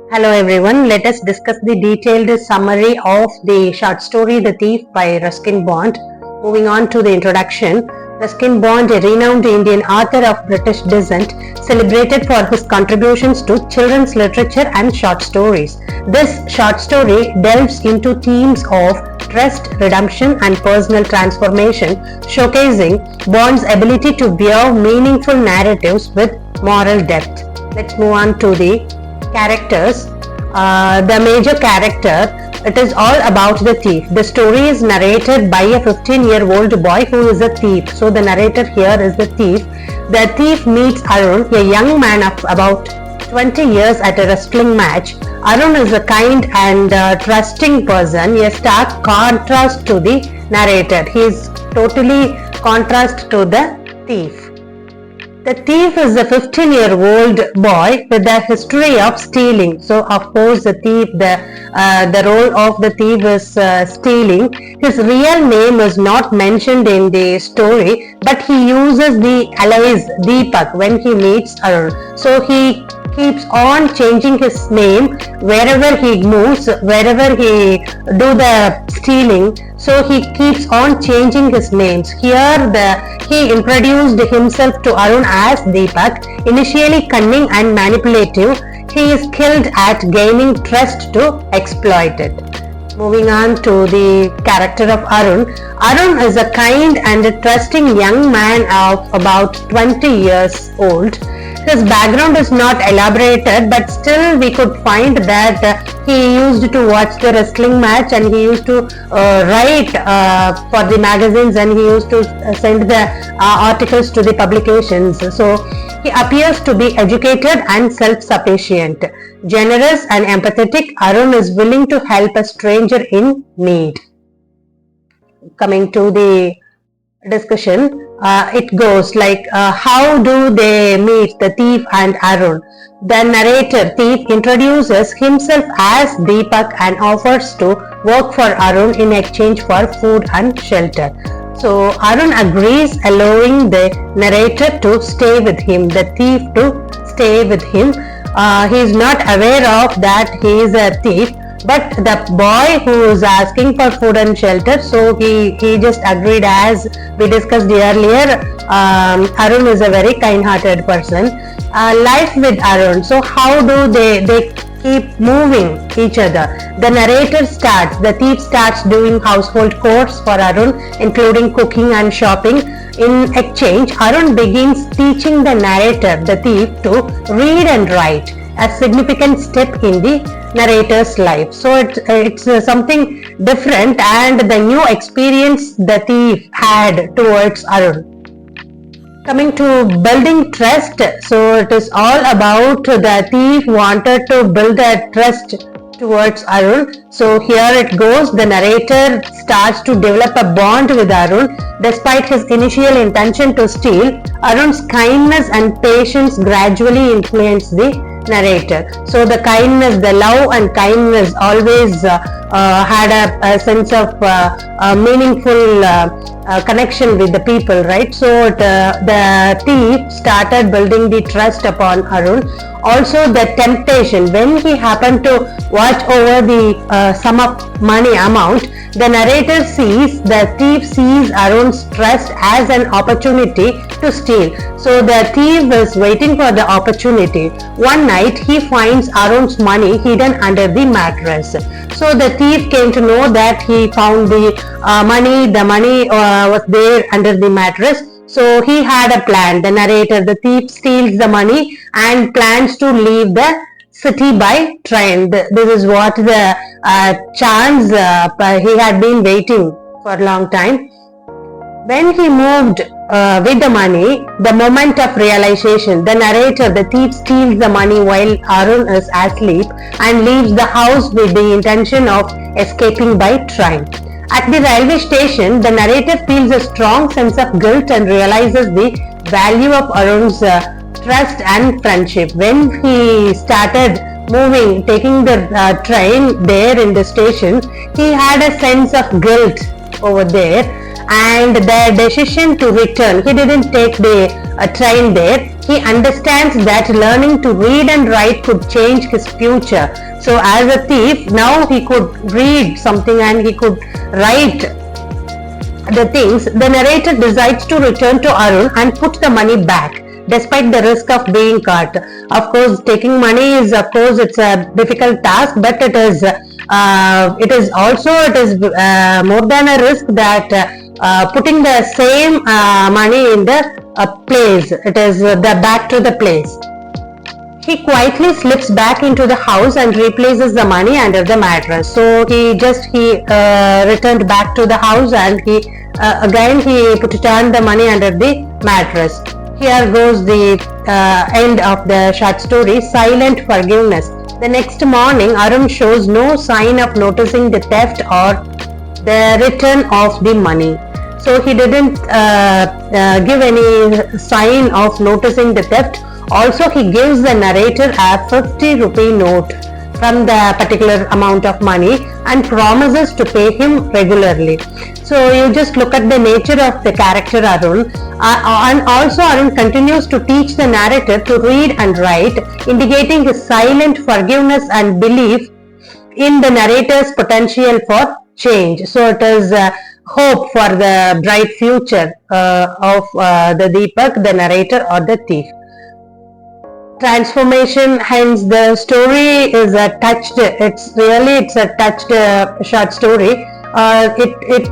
Hello everyone, let us discuss the detailed summary of the short story The Thief by Ruskin Bond. Moving on to the introduction, Ruskin Bond, a renowned Indian author of British descent, celebrated for his contributions to children's literature and short stories. This short story delves into themes of trust, redemption and personal transformation, showcasing Bond's ability to weave meaningful narratives with moral depth. Let's move on to the characters. The major character, it is all about the thief. The story is narrated by a 15-year-old boy who is a thief. So the narrator here is the thief. The thief meets Arun, a young man of about 20 years, at a wrestling match. Arun is a kind and trusting person, a stark contrast to the narrator. He is totally contrast to the thief. The thief is a 15-year-old boy with a history of stealing. So, of course, the thief, the role of the thief is stealing. His real name is not mentioned in the story, but he uses the alias Deepak when he meets Arun. So, he keeps on changing his name wherever he moves, wherever he do the stealing. So he keeps on changing his names. Here he introduced himself to Arun as Deepak, initially cunning and manipulative. He is skilled at gaining trust to exploit it. Moving on to the character of Arun. Arun is a kind and trusting young man of about 20 years old. His background is not elaborated, but still we could find that he used to watch the wrestling match and he used to write for the magazines and he used to send the articles to the publications. So he appears to be educated and self-sufficient. Generous and empathetic, Arun is willing to help a stranger in need. Coming to the discussion, it goes like how do they meet, the thief and Arun? The narrator, thief, introduces himself as Deepak and offers to work for Arun in exchange for food and shelter. So Arun agrees, allowing the narrator to stay with him, the thief to stay with him. He is not aware of that he is a thief, but the boy who is asking for food and shelter, so he just agreed. As we discussed earlier, Arun is a very kind-hearted person. Life with Arun, so how do they keep moving each other? The narrator starts, the thief starts doing household chores for Arun, including cooking and shopping. In exchange, Arun begins teaching the narrator, the thief, to read and write, a significant step in the narrator's life. So it's something different and the new experience the thief had towards Arun. Coming to building trust, so it is all about the thief wanted to build a trust towards Arun. So here it goes, the narrator starts to develop a bond with Arun. Despite his initial intention to steal, Arun's kindness and patience gradually influence the narrator. So the kindness, the love and kindness always had a sense of meaningful connection with the people, right? So the thief started building the trust upon Arun. Also the temptation, when he happened to watch over the sum of money amount, the narrator sees, the thief sees Arun's trust as an opportunity to steal. So the thief is waiting for the opportunity. One night he finds Arun's money hidden under the mattress. So the thief came to know that he found the money was there under the mattress. So he had a plan. The narrator, the thief, steals the money and plans to leave the city by train. This is what the chance he had been waiting for a long time. When he moved with the money, the moment of realization, the narrator, the thief, steals the money while Arun is asleep and leaves the house with the intention of escaping by train. At the railway station, the narrator feels a strong sense of guilt and realizes the value of Arun's trust and friendship. When he started moving, taking the train there in the station, he had a sense of guilt over there, and the decision to return, he didn't take the train there. He understands that learning to read and write could change his future. So as a thief, now he could read something and he could write the things. The narrator decides to return to Arun and put the money back, despite the risk of being caught. Of course, taking money is, of course, it's a difficult task, but it is more than a risk that putting the same money in the place. It is the back to the place. He quietly slips back into the house and replaces the money under the mattress. So he returned back to the house and he turned the money under the mattress. Here goes the end of the short story, Silent Forgiveness. The next morning, Arun shows no sign of noticing the theft or the return of the money. So he didn't give any sign of noticing the theft. Also, he gives the narrator a 50 rupee note from the particular amount of money and promises to pay him regularly. So you just look at the nature of the character Arun, and also Arun continues to teach the narrator to read and write, indicating his silent forgiveness and belief in the narrator's potential for change. So it is hope for the bright future of the Deepak, the narrator or the thief. Transformation, hence the story is it's a touched short story. It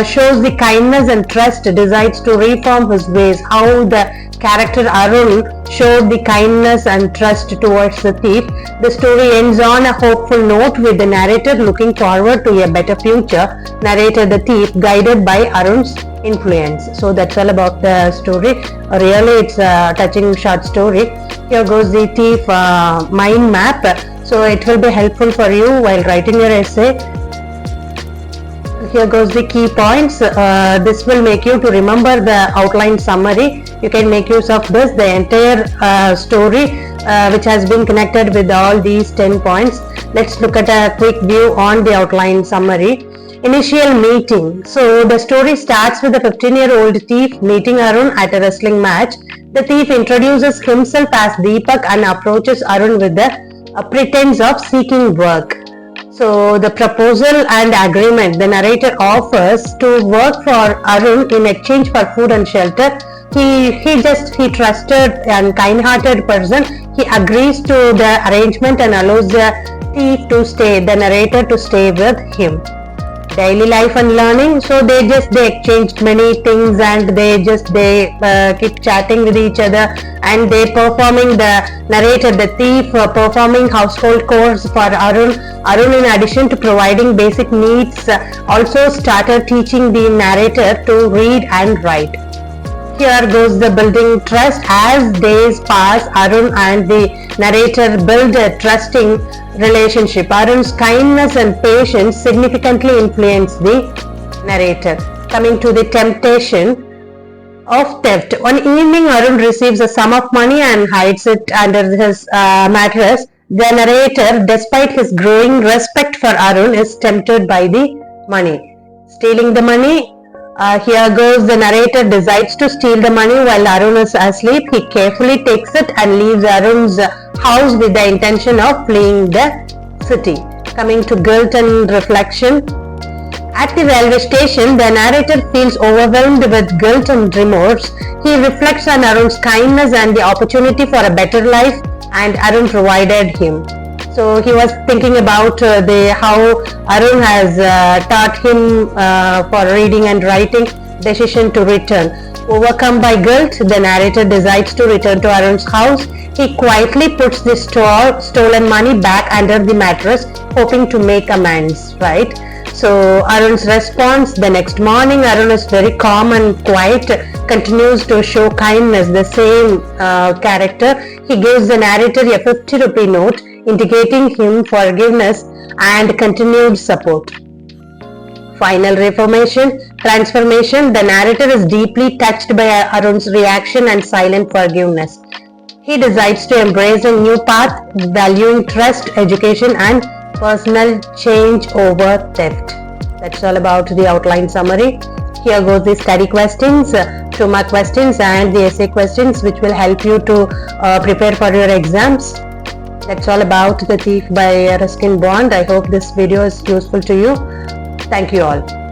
shows the kindness and trust, decides to reform his ways, how the character Arun showed the kindness and trust towards the thief. The story ends on a hopeful note with the narrator looking forward to a better future, narrator the thief guided by Arun's influence. So that's all about the story. Really, it's a touching short story. Here goes the thief mind map. So it will be helpful for you while writing your essay. Here goes the key points. This will make you to remember the outline summary. You can make use of this, the entire story which has been connected with all these 10 points. Let's look at a quick view on the outline summary. Initial meeting. So the story starts with a 15-year-old thief meeting Arun at a wrestling match. The thief introduces himself as Deepak and approaches Arun with the pretense of seeking work. So the proposal and agreement. The narrator offers to work for Arun in exchange for food and shelter. He trusted and kind-hearted person. He agrees to the arrangement and allows the thief to stay, the narrator to stay with him. Daily life and learning. So they exchanged many things and they keep chatting with each other, and they performing, the narrator the thief performing household chores for Arun. In addition to providing basic needs, also started teaching the narrator to read and write. Here goes the building trust. As days pass, Arun and the narrator build a trusting relationship. Arun's kindness and patience significantly influence the narrator. Coming to the temptation of theft. One evening, Arun receives a sum of money and hides it under his mattress. The narrator, despite his growing respect for Arun, is tempted by the money. Stealing the money. Here goes the narrator decides to steal the money while Arun is asleep. He carefully takes it and leaves Arun's house with the intention of fleeing the city. Coming to guilt and reflection. At the railway station, the narrator feels overwhelmed with guilt and remorse. He reflects on Arun's kindness and the opportunity for a better life and Arun provided him. So he was thinking about how Arun has taught him for reading and writing. Decision to return. Overcome by guilt, the narrator decides to return to Arun's house. He quietly puts the stolen money back under the mattress, hoping to make amends, right? So Arun's response: the next morning, Arun is very calm and quiet, continues to show kindness, the same character. He gives the narrator a 50 rupee note, indicating him forgiveness and continued support. Final transformation. The narrator is deeply touched by Arun's reaction and silent forgiveness. He decides to embrace a new path, valuing trust, education, and personal change over theft. That's all about the outline summary. Here goes the study questions. 2-mark questions and the essay questions, which will help you to prepare for your exams. That's all about The Thief by Ruskin Bond. I hope this video is useful to you. Thank you all.